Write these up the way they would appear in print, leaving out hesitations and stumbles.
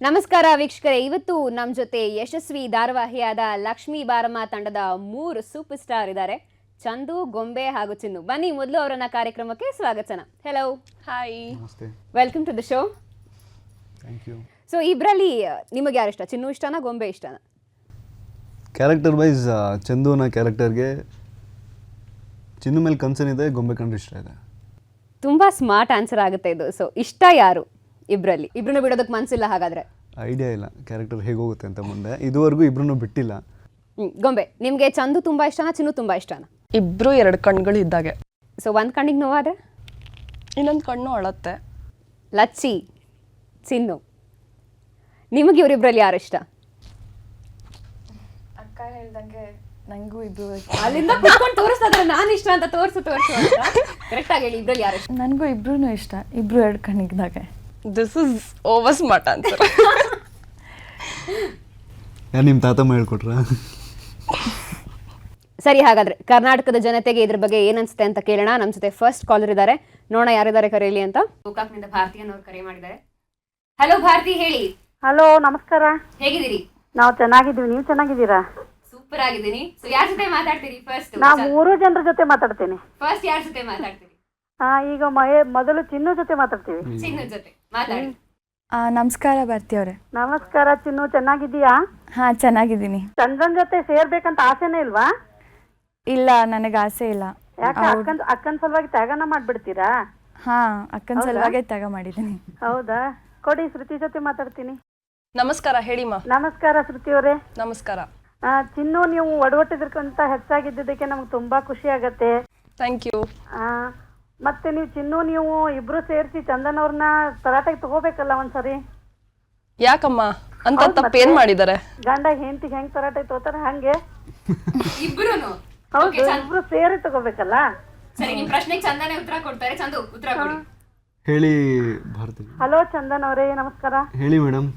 ನಮಸ್ಕಾರ ವೀಕ್ಷಕರೇ, ಇವತ್ತು ನಮ್ಮ ಜೊತೆ ಯಶಸ್ವಿ ಧಾರಾವಾಹಿಯಾದ ಲಕ್ಷ್ಮೀ ಬಾರಮ್ಮ ತಂಡದ 3 ಸೂಪರ್ ಸ್ಟಾರ್ ಇದ್ದಾರೆ, ಚಂದು, ಗೊಂಬೆ ಹಾಗೂ ಚಿನ್ನು. ಬನ್ನಿ ಮೊದಲು ಅವರನ್ನ ಕಾರ್ಯಕ್ರಮಕ್ಕೆ ಸ್ವಾಗತಿಸೋಣ. ಹೆಲೋ, ಹಾಯ್, ನಮಸ್ತೆ, welcome to the show. Thank you. So ಇಬ್ಬರಲ್ಲಿ ನಿಮಗೆ ಯಾರು ಇಷ್ಟ, ಚಿನ್ನು ಇಷ್ಟನಾ ಗೊಂಬೆ ಇಷ್ಟನಾ? ಕ್ಯಾರೆಕ್ಟರ್ ವೈಸ್ ಚಂದುನ ಕ್ಯಾರೆಕ್ಟರ್ಗೆ ಚಿನ್ನು ಮೇಲೆ ಕನ್ಸರ್ನ್ ಇದೆ, ಗೊಂಬೆ ಕಂಡ್ರೆ ಇಷ್ಟ ಇದೆ. ತುಂಬ ಸ್ಮಾರ್ಟ್ ಆನ್ಸರ್ ಆಗುತ್ತೆ ಇದು. ಸೊ ಇಷ್ಟ ಯಾರು ಇಬ್ಬರಲ್ಲಿ? ಇಬ್ಬರನ್ನು ಬಿಡೋದಕ್ಕೆ ಮನಸ್ಸಿಲ್ಲ ಹಾಗಾದ್ರೆ? ಐಡಿಯಾ ಇಲ್ಲ ಕ್ಯಾರೆಕ್ಟರ್ ಹೇಗೆ ಹೋಗುತ್ತೆ ಅಂತ ಮುಂದೆ. ಇದುವರೆಗೂ ಇಬ್ಬರನ್ನು ಬಿಟ್ಟಿಲ್ಲ. ಗೊಂಬೆ, ನಿಮಗೆ ಚಂದು ತುಂಬ ಇಷ್ಟನಾ, ಚಿನ್ನು ತುಂಬ ಇಷ್ಟನಾ? ಇಬ್ರು 2 ಕಣ್ಗಳು ಇದ್ದಾಗೆ. ಸೊ ಒಂದು ಕಣ್ಣಿಗೆ ನೋವಾದ್ರೆ ಇನ್ನೊಂದು ಕಣ್ಣು ಅಳತ್ತೆ. ಲಚ್ಚಿ, ಚಿನ್ನು, ನಿಮಗೆ ಇವರಿಬ್ಬರಲ್ಲಿ ಯಾರು ಇಷ್ಟ? ಅಕ್ಕ ಹೇಳ್ದಂಗೆ ನಂಗೂ ಇಬ್ರು ಅಲ್ಲಿಂದ ಕುತ್ಕೊಂಡು ತೋರಿಸ್ತಾ ಇದ್ದಾರೆ, ನಾನು ಇಷ್ಟ ಅಂತ ತೋರಿಸು ಅಂತ. ಕರೆಕ್ಟ್ ಆಗಿ ಹೇಳಿ, ಇಬ್ಬರಲ್ಲಿ ಯಾರು ಇಷ್ಟ? ನನಗೂ ಇಬ್ರು ಇಷ್ಟ, ಇಬ್ರು 2 ಕಣ್ಣಿಗ್ದಾಗೆ. This is over smart answer. ಯಾರು ನಿಮ್ಮ ತಾತಮ್ಮ ಹೇಳ್ಕೊಟ್ರ? ಸರಿ, ಹಾಗಾದ್ರೆ ಕರ್ನಾಟಕದ ಜನತೆಗೆ ಇದ್ರ ಬಗ್ಗೆ ಏನನ್ಸುತ್ತೆ ಅಂತ ಕೇಳೋಣ. ನಮ್ಮ ಜೊತೆ ಫಸ್ಟ್ ಕಾಲರ್ ಇದ್ದಾರೆ, ನೋಡೋಣ ಯಾರಿದ್ದಾರೆ ಕರೆಯಲಿ ಅಂತ. ಗೋಕಾಕ್ನಿಂದ ಭಾರತಿ ಅನ್ನೋರು ಕರೆ ಮಾಡಿದ್ದಾರೆ. ಹಲೋ ಭಾರತಿ, ಹೇಳಿ. ಹಲೋ, ನಮಸ್ಕಾರ. ಹೇಗಿದ್ದೀರಿ? ನಾವು ಚೆನ್ನಾಗಿದ್ದೀವಿ, ನೀವು ಚೆನ್ನಾಗಿದ್ದೀರಾ? ಸೂಪರ್ ಆಗಿದ್ದೀನಿ. ಸೊ ಯಾರ ಜೊತೆ ಮಾತಾಡ್ತೀರಿ ಫಸ್ಟ್? ನಾ 3 ಜನರ ಜೊತೆ ಮಾತಾಡ್ತೇನೆ. ಫಸ್ಟ್ ಯಾರ ಜೊತೆ ಮಾತಾಡ್ತೀರಿ? ಈಗ ಮೊದಲು ಚಿನ್ನು ಜೊತೆ ಮಾತಾಡ್ತೀವಿ. ಚಿನ್ನು ಜೊತೆ ಮಾತಾಡಿ. ನಮಸ್ಕಾರ ಭಾರತಿ ಅವರೇ. ನಮಸ್ಕಾರ ಚಿನ್ನು, ಚೆನ್ನಾಗಿದ್ದೀಯಾ? ಹಾಂ, ಚೆನ್ನಾಗಿದ್ದೀನಿ. ಚಂದ್ರನ್ ಜೊತೆ ಸೇರ್ಬೇಕಂತ ಆಸೆನೇ ಇಲ್ವಾ? ಇಲ್ಲ, ನನಗೆ ಆಸೆ ಇಲ್ಲ. ಯಾಕೆ ಅಕ್ಕನ ಸಲುವಾಗಿ ತ್ಯಾಗನ ಮಾಡ್ಬಿಡ್ತೀರಾ? ಹಾಂ, ಅಕ್ಕನ ಸಲುವಾಗೇ ತ್ಯಾಗ ಮಾಡಿದ್ದೀನಿ. ಹೌದಾ? ಕೊಡಿ, ಶ್ರುತಿ ಜೊತೆ ಮಾತಾಡ್ತೀನಿ. ನಮಸ್ಕಾರ, ಹೇಳಿಮ್ಮ. ನಮಸ್ಕಾರ ಶ್ರುತಿ ಅವರೇ. ನಮಸ್ಕಾರ. ಚಿನ್ನು, ನೀವು ಒಡವಟ್ಟಿದ್ರಕ್ಕಿಂತ ಹೆಚ್ಚಾಗಿದ್ದಕ್ಕೆ ನಮ್ಗೆ ತುಂಬಾ ಖುಷಿ ಆಗತ್ತೆ. Thank you. ಮತ್ತೆ ನೀವು ಚಿನ್ನು, ನೀವು ಇಬ್ರು ಸೇರಿಸಿ ಚಂದನ್ ಅವ್ರನ್ನ ತರಾಟೆಗೆ ತಗೋಬೇಕಲ್ಲ ಒಂದ್ಸರಿ. ಯಾಕಮ್ಮ ಅಂತ ತಪ್ಪೇನ್ ಮಾಡಿದ್ದಾರೆ? ಗಂಡ ಹೆಂಡತಿಗೆ ಹೆಂಗ್ ತರಾಟೆಗೆ ತಗೋತಾರ ಹಂಗೆ ಇಬ್ರುನು? ಹೌದು, ಇಬ್ರು ಸೇರಿ ತಗೋಬೇಕಲ್ಲ. ಸರಿ, ನಿಮ್ಮ ಪ್ರಶ್ನೆಗೆ ಚಂದನೆ ಉತ್ತರ ಕೊಡ್ತಾರೆ. ಚಂದು, ಉತ್ತರ ಕೊಡಿ. ಹೇಳಿ ಭಾರತಿ. ಹಲೋ ಚಂದನ್ ಅವರೇ, ನಮಸ್ಕಾರ. ಹೇಳಿ ಮೇಡಮ್.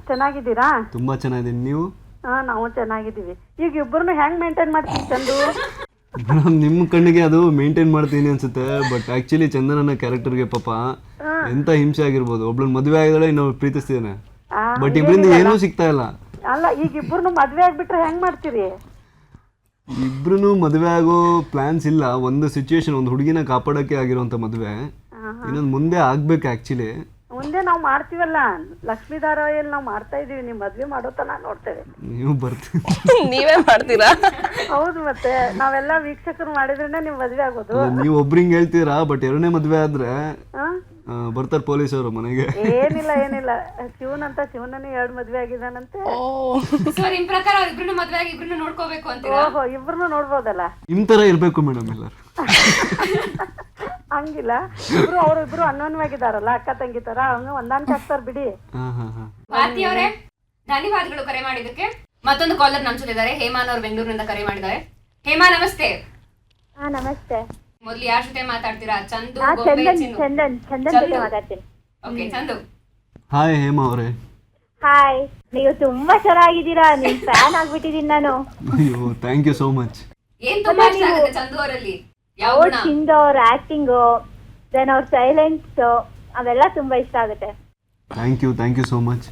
ಚೆನ್ನಾಗಿದ್ದೀರಾ? ತುಂಬಾ ಚೆನ್ನಾಗಿದ್ದೀನಿ, ನೀವು? ನಾವು ಚೆನ್ನಾಗಿದ್ದೀವಿ. ಈಗ ಇಬ್ಬರನ್ನು ಹೆಂಗ್ ಮೇಂಟೈನ್ ಮಾಡ್ತೀವಿ ಚಂದು? ಮೇಡಮ್, ನಿಮ್ಮ ಕಣ್ಣಿಗೆ ಅದು ಮೇಂಟೈನ್ ಮಾಡ್ತೀನಿ ಅನ್ಸುತ್ತೆ, ಬಟ್ ಆಕ್ಚುಲಿ ಚಂದನನ ಕ್ಯಾರೆಕ್ಟರ್ಗೆ ಪಾಪ ಎಂತ ಹಿಂಸೆ ಆಗಿರ್ಬೋದು. ಒಬ್ಳನ್ನ ಮದುವೆ ಆಗಿದ್ದಾಳೆ, ಇನ್ನೊಬ್ಳು ಪ್ರೀತಿಸ್ತಿದ್ದಾನೆ, ಬಟ್ ಇಬ್ಬರಿಂದ ಏನೂ ಸಿಗ್ತಾ ಇಲ್ಲ. ಅಲ್ಲ, ಈಗ ಇಬ್ಬರನ್ನು ಮದ್ವೆ ಆಗ್ಬಿಟ್ರೆ ಹೆಂಗ್ ಮಾಡ್ತೀರಿ? ಇಬ್ರು ಮದುವೆ ಆಗೋ ಪ್ಲಾನ್ಸ್ ಇಲ್ಲ. ಒಂದು ಸಿಚುವೇಶನ್, ಒಂದು ಹುಡುಗಿನ ಕಾಪಾಡೋಕೆ ಆಗಿರೋಂಥ ಮದುವೆ. ಇನ್ನೊಂದು ಮುಂದೆ ಆಗ್ಬೇಕು. ಆಕ್ಚುಲಿ ಮುಂದೆ ನಾವು ಮಾಡ್ತೀವಲ್ಲ, ಲಕ್ಷ್ಮೀ ಧಾರಾವಾಹಿಯಲ್ಲಿ ನಾವು ಮಾಡ್ತಾ ಇದೀವಿ. ನೀವು ಮದ್ವೆ ಮಾಡೋ ತನ ನೋಡ್ತೇವೆ. ನೀವು ಬರ್ತೀವಿ? ನೀವೇ ಮಾಡ್ತೀರಾ? ಹೌದು, ಮತ್ತೆ ನಾವೆಲ್ಲ ವೀಕ್ಷಕರು ಮಾಡಿದ್ರೇನೆ ನೀವು ಮದ್ವೆ ಆಗೋದು. ನೀವು ಒಬ್ರಿಂಗ್ ಹೇಳ್ತೀರಾ, ಬಟ್ 2ನೇ ಮದ್ವೆ ಆದ್ರೆ ಬರ್ತಾರೆ ಪೊಲೀಸರು ಮನೆಗೆ. ಏನಿಲ್ಲ ಏನಿಲ್ಲ, ಶಿವನನ್ನೇ 2 ಮದ್ವೆ ಆಗಿದಾನಂತೆ. ನಿಮ್ ಪ್ರಕಾರ ಇಬ್ರು ಮದ್ವೆ ಆಗಿ ಇಬ್ರು ನೋಡ್ಕೋಬೇಕು ಅಂತ? ಓಹೋ, ಇಬ್ರು ನೋಡ್ಬೋದಲ್ಲ. ನಿಮ್ ತರ ಇರ್ಬೇಕು ಮೇಡಮ್ ಎಲ್ಲರೂ. ಹಂಗಿಲ್ಲ, ಅವ್ರಿಬ್ರು ಅನ್ಯೋನ್ಯವಾಗಿದಾರಲ್ಲ, ಅಕ್ಕ ತಂಗಿ ತರ, ಹಂಗ ಹೊಂದಾಣಿಕೆ ಆಗ್ತಾರ ಬಿಡಿ. ಭಾರತಿ ಅವರೇ, ಧನ್ಯವಾದಗಳು ಕರೆ ಮಾಡಿದ್ದಕ್ಕೆ. ಮತ್ತೊಂದು ಕಾಲರ್ ನಮ್ಮ ಜೊತೆ ಇದ್ದಾರೆ, ಹೇಮಾನ್ ಅವರು ಬೆಂಗಳೂರಿನಿಂದ ಕರೆ ಮಾಡಿದ್ದಾರೆ. ಹೇಮಾ, ನಮಸ್ತೆ. ನಮಸ್ತೆ. ಮೊದಲು ಯಾರ ಜೊತೆ ಮಾತಾಡ್ತೀರಾ? ಚಂದು, ಚಂದನ್ ಜೊತೆ ಮಾತಾಡ್ತೀನಿ. ಓಕೆ, ಚಂದು. ಹಾಯ್ ಹೇಮಾ ಅವರೇ. ಹಾಯ್, ನೀವು ತುಂಬಾ ಚೆನ್ನಾಗಿದ್ದೀರಾ, ನಿಮ್ ಫ್ಯಾನ್ ಆಗ್ಬಿಟ್ಟಿದೀನಿ ನಾನು. ಅಯ್ಯೋ, ಥ್ಯಾಂಕ್ ಯು ಸೋ ಮಚ್. ಏನ್ ತುಂಬಾ ಇಷ್ಟ ಆಗುತ್ತೆ ಚಂದು ಅವರಲ್ಲಿ? ಯಾವ ಗುಣ? ಚಿಂದು ಅವ್ರ ಆಕ್ಟಿಂಗ್, ದೆನ್ ಅವ್ರ ಸೈಲೆನ್ಸ್, ಅವೆಲ್ಲ ತುಂಬಾ ಇಷ್ಟ ಆಗುತ್ತೆ. Thank you so much.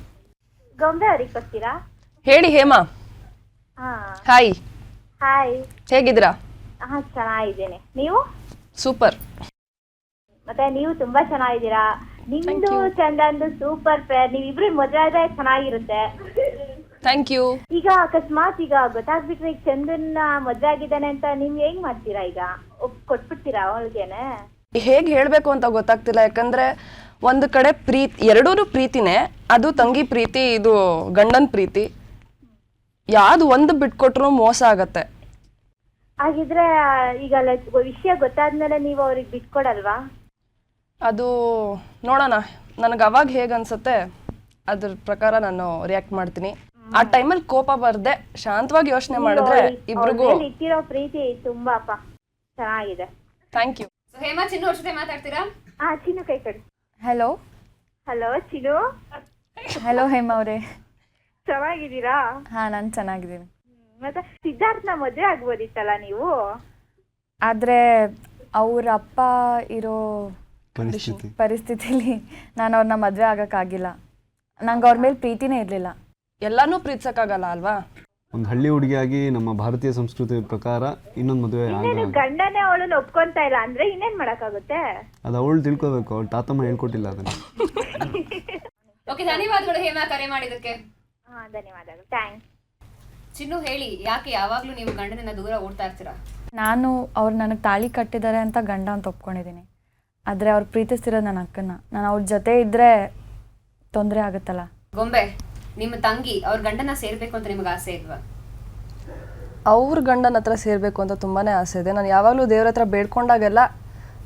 ಗೊಂಬೆ ಅವ್ರಿಗೆ ಕೊಡ್ತೀರಾ? ಹೇಳಿ ಹೇಮಾ. ಹಾಯ್, ಹಾಯ್, ಹೇಗಿದ್ದೀರಾ? ಚೆನ್ನಾಗಿದ್ದೇನೆ. ನೀವು? ಸೂಪರ್. ಮತ್ತೆ ನೀವು ತುಂಬಾ ಚೆನ್ನಾಗಿದ್ದೀರಾ. ನಿಮ್ದು ಚಂದಂದು ಸೂಪರ್ ಪೇರ್. ನೀವಿಬ್ರು ಮದುವೆ ಆದ್ರೆ ಚೆನ್ನಾಗಿರುತ್ತೆ. Thank you. ಈಗ ಅಕಸ್ಮಾತ್ ಈಗ ಗೊತ್ತಾಗ್ಬಿಟ್ರೆ ಈಗ ಚಂದನ್ನ ಮದುವೆ ಆಗಿದ್ದಾನೆ ಅಂತ ನೀವ್ ಹೆಂಗ್ ಮಾಡ್ತೀರಾ? ಈಗ ಕೊಟ್ಬಿಡ್ತೀರಾ ಅವಳಿಗೆನೆ? ಹೇಗೆ ಹೇಳ್ಬೇಕು ಅಂತ ಗೊತ್ತಾಗ್ತಿಲ್ಲ, ಯಾಕಂದ್ರೆ ಒಂದು ಕಡೆ ಎರಡೂ ಪ್ರೀತಿನೇ. ಅದು ತಂಗಿ ಪ್ರೀತಿ, ಇದು ಗಂಡನ್ ಪ್ರೀತಿ. ಯಾವ್ದು ಒಂದು ಬಿಟ್ಕೊಟ್ರು ಮೋಸ ಆಗತ್ತೆ. ಹಾಗಿದ್ರೆ ಈಗ ವಿಷಯ ಗೊತ್ತಾದ್ಮೇಲೆ ನೀವು ಅವ್ರಿಗೆ ಬಿಟ್ಕೊಡಲ್ವಾ? ಅದು ನೋಡೋಣ, ನನಗೆ ಅವಾಗ ಹೇಗೆ ಅನ್ಸುತ್ತೆ ಅದ್ರ ಪ್ರಕಾರ ನಾನು ರಿಯಾಕ್ಟ್ ಮಾಡ್ತೀನಿ. ಆ ಟೈಮಲ್ಲಿ ಕೋಪ ಬರ್ದೆ ಶಾಂತವಾಗಿ ಯೋಚನೆ ಮಾಡಿದ್ರೆ ಇಬ್ರಿಗೂ ಇಟ್ಟಿರೋ ಪ್ರೀತಿ ತುಂಬಾ ಚೆನ್ನಾಗಿದೆ. Thank you. ಹೇಮಾ, ಚಿನ್ನು ಅವ್ರ ಜೊತೆ ಮಾತಾಡ್ತೀರಾ? ಚಿನ್ನು ಕೈ ಕೊಡಿ. ಹಲೋ. ಹಲೋ ಚಿನ್ನು. ಹಲೋ ಹೇಮಾ ಅವರೇ. ಚೆನ್ನಾಗಿದ್ದೀರಾ? ಹಾಂ, ನಾನು ಚೆನ್ನಾಗಿದ್ದೀನಿ. ಮತ್ತೆ ಸಿದ್ಧಾರ್ಥನ ಮದುವೆ ಆಗ್ಬೋದಿತ್ತಲ್ಲ ನೀವು? ಆದರೆ ಅವ್ರ ಅಪ್ಪ ಇರೋ ಪರಿಸ್ಥಿತಿ. ಪರಿಸ್ಥಿತಿಲಿ ನಾನು ಅವ್ರನ್ನ ಮದುವೆ ಆಗೋಕ್ಕಾಗಿಲ್ಲ. ನಂಗೆ ಅವ್ರ ಮೇಲೆ ಪ್ರೀತಿನೇ ಇರಲಿಲ್ಲ. ಎಲ್ಲಾನು ಪ್ರೀತಿಸಕ್ಕಾಗಲ್ಲ ಅಲ್ವಾ? ಒಂದು ಹಳ್ಳಿ ಹುಡುಗಿಯಾಗಿ ನಮ್ಮ ಭಾರತೀಯ ಸಂಸ್ಕೃತಿ ಪ್ರಕಾರ ಇನ್ನೊಂದು ಮದುವೆ ಇನ್ನೇನು ಗಂಡನೇ ಅವಳನ್ನ ಒಪ್ಕೊಂತ ಇಲ್ಲ ಅಂದ್ರೆ ಇನ್ನೇನ್ ಮಾಡಕ್ಕಾಗುತ್ತೆ? ಅದು ಅವಳು ತಿಳ್ಕೊಬೇಕು, ಅವಳು ತಾತಮ್ಮ ಹೇಳ್ಕೊಟ್ಟಿಲ್ಲ ಅದನ್ನ. ಓಕೆ, ಧನ್ಯವಾದಗಳು ಹೇಮಾ ಕರೆ ಮಾಡಿದ್ದಕ್ಕೆ. ಹಾ, ಧನ್ಯವಾದಗಳು, ಥ್ಯಾಂಕ್ಸ್. ಚಿನ್ನು, ಹೇಳಿ, ಯಾಕೆ ಯಾವಾಗ್ಲೂ ನೀವು ಗಂಡನಿಂದ ದೂರ ಓಡ್ತಾ ಇರ್ತೀರಾ? ನಾನು ಅವ್ರು ನನಗೆ ತಾಳಿ ಕಟ್ಟಿದ್ದಾರೆ ಅಂತ ಗಂಡ ಅಂತ ಒಪ್ಕೊಂಡಿದ್ದೀನಿ. ಆದರೆ ಅವ್ರು ಪ್ರೀತಿಸ್ತಿರೋದು ನನ್ನ ಅಕ್ಕನ. ನಾನು ಅವ್ರ ಜೊತೆ ಇದ್ದರೆ ತೊಂದರೆ ಆಗುತ್ತಲ್ಲ. ಗೊಂಬೆ, ನಿಮ್ಮ ತಂಗಿ ಅವ್ರ ಗಂಡನ ಸೇರ್ಬೇಕು ಅಂತ ನಿಮ್ಗೆ ಆಸೆ ಇಲ್ವಾ? ಅವ್ರ ಗಂಡನ ಹತ್ರ ಸೇರಬೇಕು ಅಂತ ತುಂಬಾ ಆಸೆ ಇದೆ. ನಾನು ಯಾವಾಗಲೂ ದೇವ್ರ ಹತ್ರ ಬೇಡ್ಕೊಂಡಾಗೆಲ್ಲ,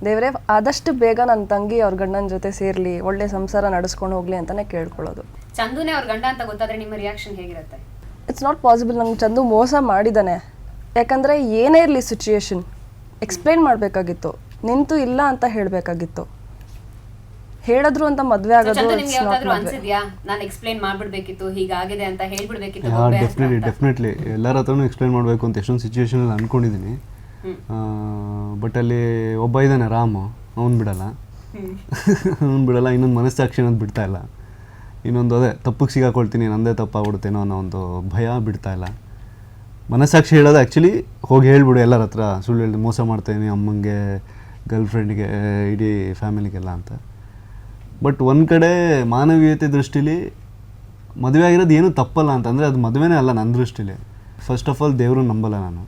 ದೇವರೇ ಆದಷ್ಟು ಬೇಗ ನನ್ನ ತಂಗಿ ಅವ್ರ ಗಂಡನ ಜೊತೆ ಸೇರಲಿ, ಒಳ್ಳೆ ಸಂಸಾರ ನಡೆಸ್ಕೊಂಡು ಹೋಗಲಿ ಅಂತಲೇ ಕೇಳ್ಕೊಳ್ಳೋದು. ಚಂದುನೇ ಅವ್ರ ಗಂಡ ಅಂತ ಗೊತ್ತಾದ್ರೆ ನಿಮ್ಮ ರಿಯಾಕ್ಷನ್ ಹೇಗಿರುತ್ತೆ? It's not possible. ನಂಗೆ ಚಂದು ಮೋಸ ಮಾಡಿದ್ದಾನೆ. ಯಾಕಂದರೆ ಏನೇ ಇರಲಿ ಸಿಚುಯೇಷನ್ ಎಕ್ಸ್ಪ್ಲೇನ್ ಮಾಡಬೇಕಾಗಿತ್ತು, ನಿಂತು ಇಲ್ಲ ಅಂತ ಹೇಳಬೇಕಾಗಿತ್ತು. ಹೇಳಿದ್ರು ಅಂತ ಮದುವೆ ಆಗೋದು ಚಂದು, ನಿಮ್ಗೆ ಯಾವ್ದಾದ್ರು ಅನ್ಸಿದ್ಯಾ ನಾನು ಎಕ್ಸ್ಪ್ಲೇನ್ ಮಾಡ್ಬಿಡ್ಬೇಕಿತ್ತು, ಹೀಗಾಗಿದೆ ಅಂತ ಹೇಳ್ಬಿಡ್ಬೇಕಿತ್ತು? ಡೆಫಿನೆಟ್ಲಿ ಎಲ್ಲರ ಹತ್ರನೂ ಎಕ್ಸ್ಪ್ಲೇನ್ ಮಾಡಬೇಕು ಅಂತ ಎಷ್ಟೊಂದು ಸಿಚುವೇಶನಲ್ಲಿ ಅಂದ್ಕೊಂಡಿದ್ದೀನಿ. ಬಟ್ ಅಲ್ಲಿ ಒಬ್ಬ ಇದ್ದಾನೆ ರಾಮು, ಅವ್ನು ಬಿಡಲ್ಲ. ಇನ್ನೊಂದು ಮನಸ್ಸಾಕ್ಷಿ ಅನ್ನೋದು ಬಿಡ್ತಾ ಇಲ್ಲ. ಇನ್ನೊಂದು ಅದೇ ತಪ್ಪಿಗೆ ಸಿಗಾಕೊಳ್ತೀನಿ, ನಂದೇ ತಪ್ಪಾಗ್ಬಿಡುತ್ತೇನೋ ಅನ್ನೋ ಒಂದು ಭಯ ಬಿಡ್ತಾ ಇಲ್ಲ. ಮನಸ್ಸಾಕ್ಷಿ ಹೇಳೋದು ಆ್ಯಕ್ಚುಲಿ ಹೋಗಿ ಹೇಳ್ಬಿಡು ಎಲ್ಲರ ಹತ್ರ, ಸುಳ್ಳು ಹೇಳಿ ಮೋಸ ಮಾಡ್ತಾಯಿದ್ದೀನಿ ಅಮ್ಮಂಗೆ, ಗರ್ಲ್ ಫ್ರೆಂಡ್ಗೆ, ಇಡೀ ಫ್ಯಾಮಿಲಿಗೆಲ್ಲ ಅಂತ. ಬಟ್ ಒಂದು ಕಡೆ ಮಾನವೀಯತೆ ದೃಷ್ಟಿಲಿ ಮದುವೆ ಆಗಿರೋದು ಏನೂ ತಪ್ಪಲ್ಲ ಅಂತಂದರೆ ಅದು ಮದುವೆನೇ ಅಲ್ಲ ನನ್ನ ದೃಷ್ಟಿಲಿ. ಫಸ್ಟ್ ಆಫ್ ಆಲ್ ದೇವರು ನಂಬಲ್ಲ ನಾನು.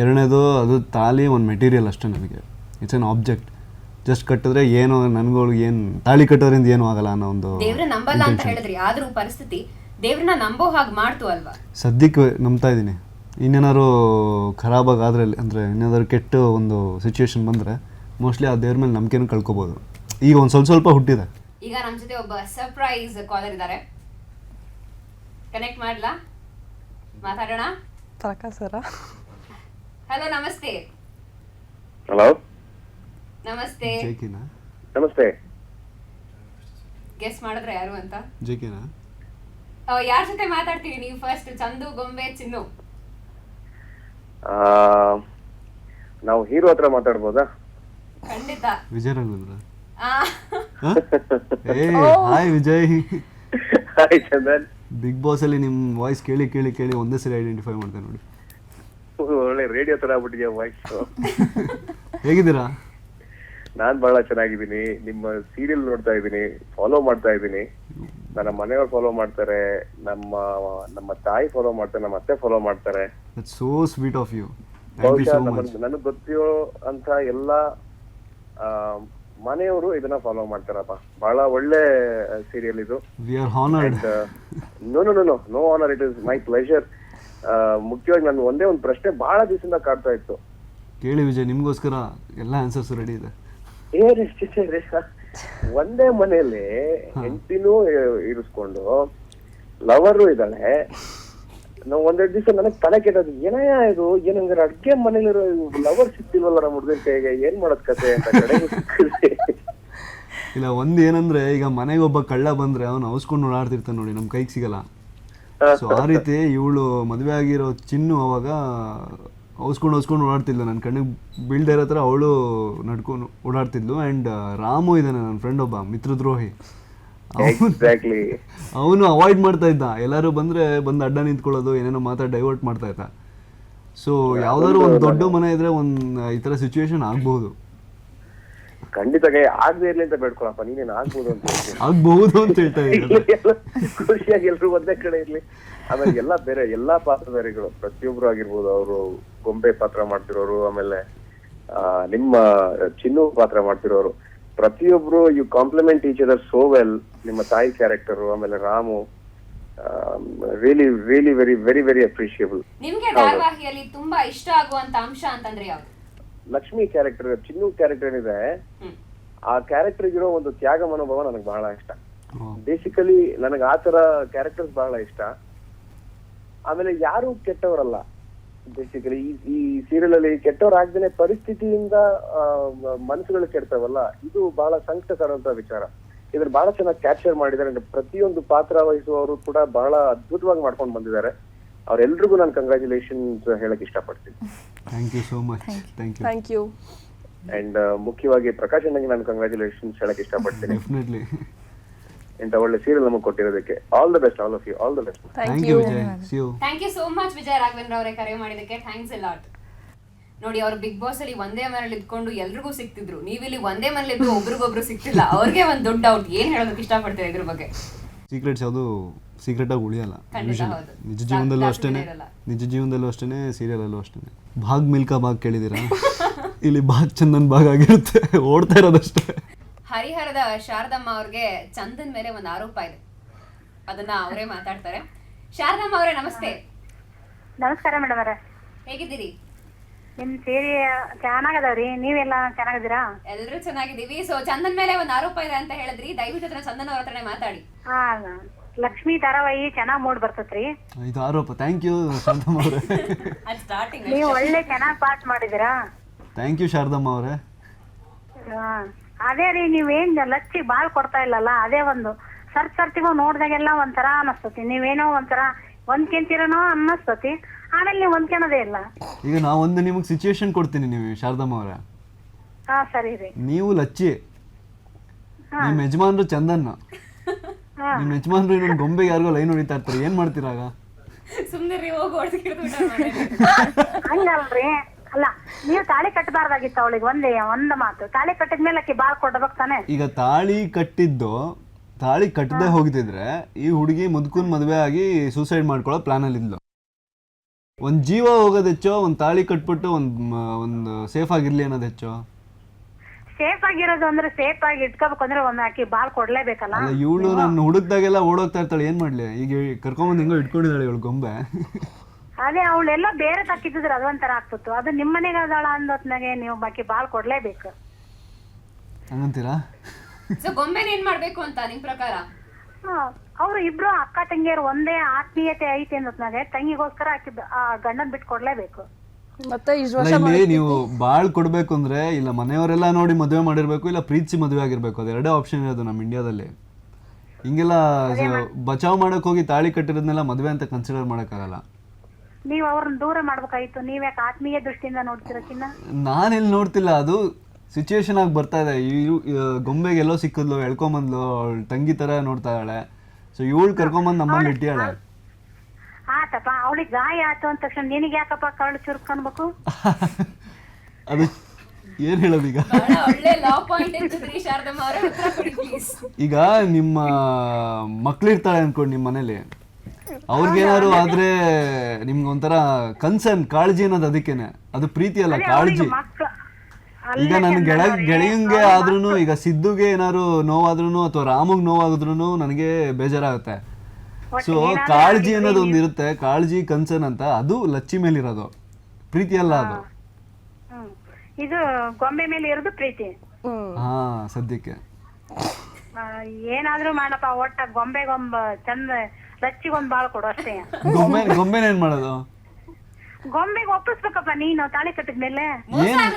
ಎರಡನೇದು ಅದು ತಾಳಿ ಒಂದು ಮೆಟೀರಿಯಲ್ ಅಷ್ಟೇ ನನಗೆ. It's an object. ಜಸ್ಟ್ ಕಟ್ಟಿದ್ರೆ ಏನೋ ನನಗಳಿಗೆ ಏನು ತಾಳಿ ಕಟ್ಟೋದ್ರಿಂದ ಏನೂ ಆಗಲ್ಲ ಅನ್ನೋ ಒಂದು ದೇವ್ರ ನಂಬಲ್ಲ ಅಂತ ಹೇಳಿದ್ರಿ, ಆದ್ರೂ ಪರಿಸ್ಥಿತಿ ದೇವ್ರನ್ನ ನಂಬೋ ಹಾಗೆ ಮಾಡ್ತು ಅಲ್ವಾ? ಸದ್ಯಕ್ಕೆ ನಂಬ್ತಾ ಇದ್ದೀನಿ. ಇನ್ನೇನಾದ್ರು ಖರಾಬಾಗಾದ್ರೆ ಅಂದರೆ ಇನ್ನೇನಾದ್ರು ಕೆಟ್ಟ ಒಂದು ಸಿಚುವೇಶನ್ ಬಂದರೆ ಮೋಸ್ಟ್ಲಿ ಆ ದೇವ್ರ ಮೇಲೆ ನಂಬಿಕೆನೂ ಕಳ್ಕೊಬೋದು. ಈಗ ಒಂದು ಸ್ವಲ್ಪ ಹುಟ್ಟಿದೆ. ಈಗ ನಮ್ಮ ಜೊತೆ ಒಬ್ಬ ಸರ್ಪ್ರೈಸ್ ಕಾಲರ್ ಇದ್ದಾರೆ, ಕನೆಕ್ಟ್ ಮಾಡ್ಲಾ? ಮಾತಾಡೋಣ. ಸರ ಹಲೋ, ನಮಸ್ತೆ. ಹಲೋ, ನಮಸ್ತೆ. ಜೇಕಿನಾ? ನಮಸ್ತೆ. ಗೆಸ್ ಮಾಡಿದ್ರೆ ಯಾರು ಅಂತ? ಜೇಕಿನಾ? ಯಾರ ಜೊತೆ ಮಾತಾಡ್ತೀವಿ ನೀವು ಫಸ್ಟ್? ಚಂದು, ಗೊಂಬೆ, ಚಿನ್ನು? ನಾವು ಹೀರೋ ಹತ್ರ ಮಾತಾಡ್ಬೋದಾ? ಖಂಡಿತ. ವಿಜಯ್ ರಾಘವೇಂದ್ರ. ಆ, ಏ hi Vijay. Hi Chandan. Big boss ಅಲ್ಲಿ ನಿಮ್ಮ ವಾಯ್ಸ್ ಕೇಳಿ ಕೇಳಿ ಕೇಳಿ ಒಂದೇ ಸರಿ ಐಡೆಂಟಿಫೈ ಮಾಡ್ತೇನೆ ನೋಡಿ. ಒಳ್ಳೆ ರೇಡಿಯೋ ತರ ಆಗ್ಬಿಟ್ಟಿದ್ಯಾ ವಾಯ್ಸ್. ಹೇಗಿದ್ದೀರಾ? ನಾನ್ ಬಹಳ ಚೆನ್ನಾಗಿದ್ದೀನಿ. ನಿಮ್ಮ ಸೀರಿಯಲ್ ನೋಡ್ತಾ ಇದ್ದೀನಿ, ಫಾಲೋ ಮಾಡ್ತಾ ಇದ್ದೀನಿ. ನನ್ನ ಮನೆಯವ್ರು ಫಾಲೋ ಮಾಡ್ತಾರೆ, ನಮ್ಮ ತಾಯಿ ಫಾಲೋ ಮಾಡ್ತಾರೆ, ನಮ್ಮ ಅತ್ತೆ ಫಾಲೋ ಮಾಡ್ತಾರೆ. That's so sweet of you. Thank you so much. ನನಗೆ ಗೊತ್ತಿರೋ ಅಂತ ಎಲ್ಲಾ ಮನೆಯವರು ಇದನ್ನ ಫಾಲೋ ಮಾಡ್ತಾರಪ್ಪ. ಬಹಳ ಒಳ್ಳೆ ಸೀರಿಯಲ್ ಇದು. We are honoured. No honour, it is my pleasure. ಮುಖ್ಯವಾಗಿ ನಾನು ಒಂದೇ ಒಂದು ಪ್ರಶ್ನೆ ಬಹಳ ದಿವಸದಿಂದ ಕಾಡ್ತಾ ಇತ್ತು. ಕೇಳಿ ವಿಜಯ್, ನಿಮ್ಗೋಸ್ಕರ ಎಲ್ಲ ಆನ್ಸರ್ಸ್ ರೆಡಿ ಇದೆ. ಒಂದೇ ಮನೆಯಲ್ಲಿ ಹೆಂಡತಿನೂ ಇರಿಸ್ಕೊಂಡು ಲವರು ಇದ್ದಾಳೆ. ನಾವು ಒಂದೆರಡು ದಿವಸ ನನಗೆ ತಲೆ ಕೆಟ್ಟದ್ದು, ಏನಯ್ಯ ಇದು, ಏನಂಗಾರೆ ಅಡ್ಗೆ ಮನೇಲಿರೋ ಲವರ್ ಸಿಕ್ತಿಲ್ವಲ್ಲ ನಮ್ಮ ಹುಡುಗನ ಕೈಗೆ, ಏನ್ ಮಾಡೋದ್ ಕತೆ ಅಂತ ಕಡೆ ಇಲ್ಲ, ಒಂದ್ ಏನಂದ್ರೆ ಈಗ ಮನೆಗೆ ಒಬ್ಬ ಕಳ್ಳ ಬಂದ್ರೆ ಅವ್ನು ಅವಸ್ಕೊಂಡು ಓಡಾಡ್ತಿರ್ತಾನೆ ನೋಡಿ, ನಮ್ ಕೈಗೆ ಸಿಗಲ್ಲ. ಸೊ ಆ ರೀತಿ ಇವಳು ಮದುವೆ ಆಗಿರೋ ಚಿನ್ನು ಅವಾಗ ಅವಸ್ಕೊಂಡು ಓಡಾಡ್ತಿದ್ಲು. ನನ್ನ ಕಣ್ಣಿಗೆ ಬೀಳ್ದೇ ಇರೋ ಥರ ಅವಳು ನಡ್ಕೊಂಡು ಓಡಾಡ್ತಿದ್ಲು. ಆ್ಯಂಡ್ ರಾಮು ಇದ್ದಾನೆ ನನ್ನ ಫ್ರೆಂಡ್, ಒಬ್ಬ ಮಿತ್ರದ್ರೋಹಿ. ಅವನು ಅವಾಯ್ಡ್ ಮಾಡ್ತಾ ಇದ್ದ. ಎಲ್ಲರೂ ಬಂದು ಅಡ್ಡ ನಿಂತ್ಕೊಳ್ಳೋದು, ಏನೇನೋ ಮಾತಾಡಿ ಡೈವರ್ಟ್ ಮಾಡ್ತಾ ಇದ್ದ. ಸೊ ಯಾವ್ದಾದ್ರು ಒಂದು ದೊಡ್ಡ ಮನೆ ಇದ್ರೆ ಒಂದು ಈ ಥರ ಸಿಚುವೇಶನ್ ಆಗ್ಬಹುದು. ಖಂಡಿತ ಆಗದೆ ಇರ್ಲಿ ಅಂತ ಬೇಡ್ಕೊಳಪ್ಪ, ನೀನೇನು ಆಗ್ಬೋದು ಅಂತ ಆಗ್ಬಹುದು ಅಂತ ಹೇಳ್ತಾ ಇದ್ದೀನಿ. ಖುಷಿಯಾಗಿ ಎಲ್ರು ಒಂದೇ ಕಡೆ ಇರ್ಲಿ. ಆಮೇಲೆ ಎಲ್ಲಾ ಪಾತ್ರಧಾರಿಗಳು ಪ್ರತಿಯೊಬ್ರು ಆಗಿರ್ಬೋದು, ಅವರು ಗೊಂಬೆ ಪಾತ್ರ ಮಾಡ್ತಿರೋರು, ಆಮೇಲೆ ನಿಮ್ಮ ಚಿನ್ನು ಪಾತ್ರ ಮಾಡ್ತಿರೋರು, ಪ್ರತಿಯೊಬ್ರು you compliment each other so well. ನಿಮ್ಮ ತಾಯಿ ಕ್ಯಾರೆಕ್ಟರ್, ಆಮೇಲೆ Ramu, really really very very very appreciable. ನಿಮ್ಗೆ ಧಾರಾವಾಹಿಯಲ್ಲಿ ತುಂಬಾ ಇಷ್ಟ ಆಗುವಂತ ಅಂಶ ಅಂತಂದ್ರೆ ಯಾವುದು? ಲಕ್ಷ್ಮಿ ಕ್ಯಾರೆಕ್ಟರ್, ಚಿನ್ನು ಕ್ಯಾರೆಕ್ಟರ್ ಏನಿದೆ, ಆ ಕ್ಯಾರೆಕ್ಟರ್ ಇರೋ ಒಂದು ತ್ಯಾಗ ಮನೋಭಾವ ನನಗೆ ಬಹಳ ಇಷ್ಟ. ಬೇಸಿಕಲಿ ನನಗೆ ಆತರ ಕ್ಯಾರೆಕ್ಟರ್ಸ್ ಬಹಳ ಇಷ್ಟ. ಆಮೇಲೆ ಯಾರು ಕೆಟ್ಟವರಲ್ಲ. ಬೇಸಿಕಲಿ ಈ ಸೀರಿಯಲ್ ಅಲ್ಲಿ ಕೆಟ್ಟವರಾಗ್ದೇನೆ ಪರಿಸ್ಥಿತಿಯಿಂದ ಮನಸ್ಸುಗಳು ಕೆಡ್ತಾವಲ್ಲ, ಇದು ಬಹಳ ಸಂಕಟಕರಂತ ವಿಚಾರ. ಇದ್ರ ಬಹಳ ಚೆನ್ನಾಗಿ ಕ್ಯಾಪ್ಚರ್ ಮಾಡಿದ್ದಾರೆ. ಪ್ರತಿಯೊಂದು ಪಾತ್ರ ವಹಿಸುವವರು ಕೂಡ ಬಹಳ ಅದ್ಭುತವಾಗಿ ಮಾಡ್ಕೊಂಡು ಬಂದಿದ್ದಾರೆ. ಅವ್ರೆಲ್ರಿಗೂ ನಾನು ಕಂಗ್ರ್ಯಾಚುಲೇಷನ್ಸ್ ಹೇಳಕ್ ಇಷ್ಟಪಡ್ತೀನಿ. Thank you so much. Thank you. And ಮುಖ್ಯವಾಗಿ ಪ್ರಕಾಶ್ ಅಣ್ಣಗೆ ನಾನು ಕಂಗ್ರಾಚುಲೇಷನ್ಸ್ ಹೇಳಕ್ ಇಷ್ಟಪಡ್ತೀನಿ ಡೆಫಿನೆಟ್ಲಿ. ಇಂಥ ಒಳ್ಳೆ ಸೀರಿಯಲ್ ನಮಗೆ ಕೊಟ್ಟಿರೋದಕ್ಕೆ. All the best, all of you, all the best. Thank you Vijay. See you. Thank you so much Vijay Raghavendra ಅವರೇ ಕರೆ ಮಾಡಿದ್ದಕ್ಕೆ. Thanks a lot. ನೋಡಿ, ಅವ್ರು ಬಿಗ್ ಬಾಸ್ ಅಲ್ಲಿ ಒಂದೇ ಮನೇಲಿ ಇದ್ಕೊಂಡು ಎಲ್ರಿಗೂ ಸಿಕ್ತಿದ್ರು. ನೀವಿಲ್ಲಿ ಒಂದೇ ಮನೇಲಿ ಇದ್ದು ಒಬ್ರಿಗೊಬ್ರು ಸಿಕ್ತಿಲ್ಲ. ಅವ್ರಿಗೆ ಒಂದು ದೊಡ್ಡ ಡೌಟ್. ಏನ್ ಹೇಳೋದಕ್ಕೆ ಇಷ್ಟಪಡ್ತೀರಾ ಇದ್ರ ಬಗ್ಗೆ? ಸೀಕ್ರೆಟ್ಸ್ ಯಾವುದು ಸೀಕ್ರೆಟ್ ಆಗಿ ಉಳಿಯಲ್ಲ. ಖಂಡಿತ ಹೌದು. ನಿಜ ಜೀವನದಲ್ಲೂ ಜಾಸ್ತಿ ಅಷ್ಟೇನೆ, ಇರಲ್ಲ. ನಿಜ ಜೀವನದಲ್ಲೂ ಅಷ್ಟೇನೆ, ಸೀರಿಯಲಲ್ಲೂ ಅಷ್ಟೇನೆ. ಭಾಗ್ ಮಿಲ್ಕಾ ಭಾಗ್ ಕೇಳಿದ್ದೀರಾ? ಇಲ್ಲಿ ಭಾಗ್ ಚಂದನ್ ಭಾಗ್ ಆಗಿರುತ್ತೆ, ಓಡ್ತಾ ಇರೋದಷ್ಟೇ. ಹರಿಹರದ ಶಾರದಮ್ಮ ಅವ್ರಿಗೆ ಚಂದನ್ ಮೇಲೆ ಒಂದು ಆರೋಪ ಇದೆ, ಅದನ್ನ ಅವರೇ ಮಾತಾಡ್ತಾರೆ. ಶಾರದಮ್ಮ ಅವರೇ ನಮಸ್ತೆ. ನಮಸ್ಕಾರ ಮೇಡಮ್ ಅವರೇ, ಹೇಗಿದ್ದೀರಿ? ನಿಮ್ ಸೀರೆ ಚೆನ್ನಾಗದವ್ರಿ, ನೀವೆಲ್ಲ ಚೆನ್ನಾಗಿದ್ದೀರಾ? ಎಲ್ಲರೂ ಚೆನ್ನಾಗಿದ್ದೀವಿ. ಸೊ ಚಂದನ್ ಮೇಲೆ ಒಂದು ಆರೋಪ ಇದೆ ಅಂತ ಹೇಳಿದ್ರಿ, ದಯವಿಟ್ಟು ಅದನ್ನ ಚಂದನ್ ಅವ್ರ ಹತ್ರನೇ ಮಾತಾಡಿ. ಹಾ, ಲಕ್ಷ್ಮೀ ಧಾರಾವಾಹಿ ಚೆನ್ನಾಗ್ ಮೂಡ್ ಬರ್ತೈತ್ರಿ. ಇದು ಆರೋಪ. ಥ್ಯಾಂಕ್ ಯು ಶಾರದಮ್ಮ ಅವರೇ. ಅದು ಸ್ಟಾರ್ಟಿಂಗ್. ನೀವು ಒಳ್ಳೆ ಚೆನ್ನಾಗ್ ಪಾಠ ಮಾಡಿದೀರಾ. ಥ್ಯಾಂಕ್ ಯು ಶಾರದಮ್ಮ ಅವರೇ. ಹಾ, ಅದೇ ರೀ, ನೀವೇನ್ ಲಚ್ಚಿಗೆ ಬಾಳ್ ಕೊಡ್ತಾ ಇಲ್ಲಲ್ಲ, ಅದೇ ಒಂದು ಸರ್ತಿಗೂ ನೋಡ್ದಾಗೆಲ್ಲ ಒಂಥರ ಅನಸ್ತತಿ. ನೀವೇನೋ ಒಂಥರ ಹೊಂದ್ಕೊಂತೀರನೋ ಅನ್ನಸ್ತತಿ, ಆಮೇಲೆ ನೀವು ಹೊಂದ್ಕೊಳೋದೇ ಇಲ್ಲ. ಈಗ ನಾ ಒಂದು ನಿಮಗೆ ಸಿಚುವೇಶನ್ ಕೊಡ್ತೀನಿ ನೀವು ಶಾರದಮ್ಮ ಅವರೇ. ಹಾ ಸರಿ ರೀ. ನೀವು ಲಚ್ಚಿ, ನಿಮ್ಮ ಯಜಮಾನ್ರು ಚಂದನ್, ನಿಮ್ಮ ಯಜಮಾನ್ರು ಇನ್ನೊಂದು ಗೊಂಬೆಗೆ ಯಾರಿಗೋ ಲೈನ್ ಹೊಡಿತಾ ಇರ್ತಾರೆ, ಏನ್ ಮಾಡ್ತೀರಾಗ? ಸುಮ್ಮನೆ ಹೋಗಿ ಹಂಗಲ್ರಿ, ಅಲ್ಲ ನೀವು ತಾಳಿ ಕಟ್ಟಬಾರ್ದಾಗಿತ್ತು ಅವಳಿಗೆ. ಒಂದ್ ಮಾತು, ತಾಳಿ ಕಟ್ಟಿದ್ಮೇಲೆ ಆಕಿ ಬಾಳ್ ಕೊಡ್ಬೇಕು ತಾನೆ. ಈಗ ತಾಳಿ ಕಟ್ಟದೆ ಹೋಗ್ತಿದ್ರೆ ಈ ಹುಡುಗಿ ಮುದುಕನ್ ಮದುವೆ ಆಗಿ ಸೂಸೈಡ್ ಮಾಡ್ಕೊಳ್ಳೋ ಪ್ಲಾನ್ ಅಲ್ಲಿ ಇದ್ಲು. ಒಂದ್ ಜೀವ ಹೋಗೋದ್ ಹೆಚ್ಚೋ, ಒಂದ್ ತಾಳಿ ಕಟ್ಬಿಟ್ಟು ಒಂದು ಸೇಫ್ ಆಗಿರ್ಲಿ ಅನ್ನೋದು ಹೆಚ್ಚೋ? ಸೇಫ್ ಆಗಿರೋದು ಅಂದ್ರೆ ಸೇಫ್ ಆಗಿ ಇಟ್ಕೋಬೇಕು ಅಂದ್ರೆ ಒಂದ್ ಆಕಿ ಬಾಳ್ ಕೊಡ್ಲೇಬೇಕಲ್ಲ. ಅಲ್ಲ, ಇವಳು ನಾನು ಹುಡುಕ್ದಾಗೆಲ್ಲ ಓಡೋಗ್ತಾ ಇರ್ತಾಳೆ, ಏನ್ ಮಾಡ್ಲಿ? ಈಗ ಕರ್ಕೊಂಬಂದ್ ಹೆಂಗೋ ಇಟ್ಕೊಂಡಿದ್ದಾಳೆ ಇವಳು ಗೊಂಬೆ. ಅದೇ ಅವಳೆಲ್ಲ ಬೇರೆ ತಕ್ಕಿದ್ರೆ ಅದೊಂಥರ ಆಗ್ತಿತ್ತು. ಅದು ನಿಮ್ ಮನೆಗೆ ಅದಾಳ ಅಂದೊತ್ನಾಗೆ ನೀವು ಬಾಕಿ ಬಾಳ್ ಕೊಡ್ಲೇಬೇಕು. ಹಂಗಂತೀರಾ? ಸೊ ಗೊಂಬೆನ ಏನ್ ಮಾಡ್ಬೇಕು ಅಂತ ನಿಮ್ ಪ್ರಕಾರ? ಅವ್ರು ಇಬ್ರು ಅಕ್ಕ ತಂಗಿಯರು ಒಂದೇ ಆತ್ಮೀಯತೆ ಐತಿ ಅಂದೊತ್ನಾಗೆ ತಂಗಿಗೋಸ್ಕರ ಆಕಿ ಗಂಡನ್ ಬಿಟ್ಟು ಕೊಡ್ಲೇಬೇಕು. ಮತ್ತೆ ಇಷ್ಟು ಅಲ್ಲ, ವರ್ಷ ಇಲ್ಲಿ ನೀವು ಬಾಳ್ ಕೊಡ್ಬೇಕು ಅಂದ್ರೆ ಇಲ್ಲ ಮನೆಯವರೆಲ್ಲ ನೋಡಿ ಮದುವೆ ಮಾಡಿರ್ಬೇಕು, ಇಲ್ಲ ಪ್ರೀತಿಸಿ ಮದುವೆ ಆಗಿರ್ಬೇಕು. ಅದು ಎರಡೇ ಆಪ್ಷನ್ ಇರೋದು ನಮ್ಮ ಇಂಡಿಯಾದಲ್ಲಿ. ಹಿಂಗೆಲ್ಲ ಬಚಾವ್ ಮಾಡಕ್ ಹೋಗಿ ತಾಳಿ ಕಟ್ಟಿರೋದ್ನೆಲ್ಲ ಮದುವೆ ಅಂತ ಕನ್ಸಿಡರ್ ಮಾಡಕ್ಕಾಗಲ್ಲ. ನೀವ್ ಅವ್ರನ್ನ ದೂರ ಮಾಡ್ಬೇಕಾಯ್ತು. ನೀವ್ ಯಾಕೆ ಆತ್ಮೀಯ ದೃಷ್ಟಿಯಿಂದ ನೋಡ್ತಿರಕ್ಕಿನ್ನ? ನಾನೆಲ್ಲಿ ನೋಡ್ತಿಲ್ಲ, ಅದು ಸಿಚುವೇಶನ್ ಆಗಿ ಬರ್ತಾ ಇದೆ. ಗೊಂಬೆಗೆ ಎಲ್ಲೋ ಸಿಕ್ಕಿದ್ಲು, ಎಳ್ಕೊಂಬಂದ್ಲು, ಅವಳು ತಂಗಿ ತರ ನೋಡ್ತಾ ಇದ್ದಾಳೆ. ಸೊ ಇವಳು ಕರ್ಕೊಂಬಂದ್ ನಮ್ಮಲ್ಲಿ ಇಟ್ಟಿಯಾಳೆ. ಆತಪ್ಪ, ಅವಳಿಗೆ ಗಾಯ ಆಯ್ತು ಅಂದ ತಕ್ಷಣ ನಿನಗೆ ಯಾಕಪ್ಪ ಕರಳು ಚುರ್ಕೊಳ್ಬೇಕು? ಅದು ಏನ್ ಹೇಳೋದೀಗ? ಬಹಳ ಒಳ್ಳೆ ಲಾ ಪಾಯಿಂಟ್ ಇರ್ತದ್ರಿ ಶಾರದಮ್ಮ ಅವರೇ, ಉತ್ತರ ಕೊಡಿ ಪ್ಲೀಸ್. ಈಗ ನಿಮ್ಮ ಮಕ್ಳಿರ್ತಾಳೆ ಅನ್ಕೊಂಡು ನಿಮ್ಮ ಮನೇಲಿ, ಅವ್ರಿಗೇನಾದ್ರು ಆದ್ರೆ ನಿಮ್ಗೆ ಒಂಥರ ಕನ್ಸರ್ನ್, ಕಾಳಜಿ ಅನ್ನೋದು ಅದಕ್ಕೇನೆ. ಅದು ಪ್ರೀತಿ ಅಲ್ಲ, ಕಾಳಜಿ. ಈಗ ನನ್ನ ಗೆಳೆಯಂಗೆ ಆದ್ರೂ, ಈಗ ಸಿದ್ದುಗೆ ಏನಾದ್ರು ನೋವಾದ್ರೂ ಅಥವಾ ರಾಮಗ್ ನೋವಾದ್ರೂ ನನಗೆ ಬೇಜಾರಾಗುತ್ತೆ. ಸೊ ಕಾಳಜಿ ಅನ್ನೋದು ಒಂದು ಇರುತ್ತೆ, ಕಾಳಜಿ ಕನ್ಸರ್ನ್ ಅಂತ. ಅದು ಲಚ್ಚಿ ಮೇಲೆ ಇರೋದು, ಪ್ರೀತಿ ಅಲ್ಲ ಅದು. ಇದು ಗೊಂಬೆ ಮೇಲೆ ಇರೋದು ಪ್ರೀತಿ. ಹಾ, ಸದ್ಯಕ್ಕೆ ಏನಾದ್ರೂ ಮಾಡಪ್ಪ, ಒಟ್ಟ ಗೊಂಬೆಗೊಂಬ ಚಂದ ಲಚ್ಚಿಗೊಂದ್ ಬಾಳ್ ಕೊಡು ಅಷ್ಟೇ. ಗೊಂಬೆನ ಏನ್ ಮಾಡೋದು? ಗೊಂಬೆಗೆ ಒಪ್ಪಿಸ್ಬೇಕಪ್ಪ ನೀನು ತಾಳಿ ಕಟ್ಟಿದ್ಮೇಲೆ.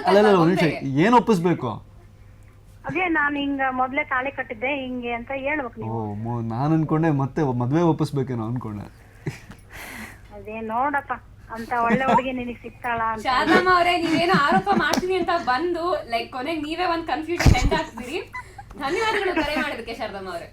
ಅಲ್ಲ, ಒಂದ್ ನಿಮಿಷ, ಏನ್ ಒಪ್ಪಿಸ್ಬೇಕು? ಅದೇ ನಾನು ಹಿಂಗ ಮೊದ್ಲೇ ತಾಳಿ ಕಟ್ಟಿದ್ದೆ ಹಿಂಗೆ ಅಂತ ಹೇಳ್ಬೇಕು ನೀವು. ನಾನು ಅನ್ಕೊಂಡೆ ಮತ್ತೆ ಮದ್ವೆ ಒಪ್ಪಿಸ್ಬೇಕೇನೋ ಅನ್ಕೊಂಡೆ. ಅದೇ ನೋಡಪ್ಪ, ಅಂತ ಒಳ್ಳೆ ಹುಡುಗಿ ನಿನಗೆ ಸಿಗ್ತಾಳ ಅಂತ. ಶಾರದಮ್ಮ ಅವರೇ, ನೀವೇನೋ ಆರೋಪ ಮಾಡ್ತೀನಿ ಅಂತ ಬಂದು ಲೈಕ್ ಕೊನೆಗೆ ನೀವೇ ಒಂದ್ ಕನ್ಫ್ಯೂಷನ್ ಎಂಡ್ ಆಗ್ತೀರಿ. ಧನ್ಯವಾದಗಳು ಕರೆ ಮಾಡೋದಕ್ಕೆ ಶಾರದಮ್ಮ ಅವರೇ.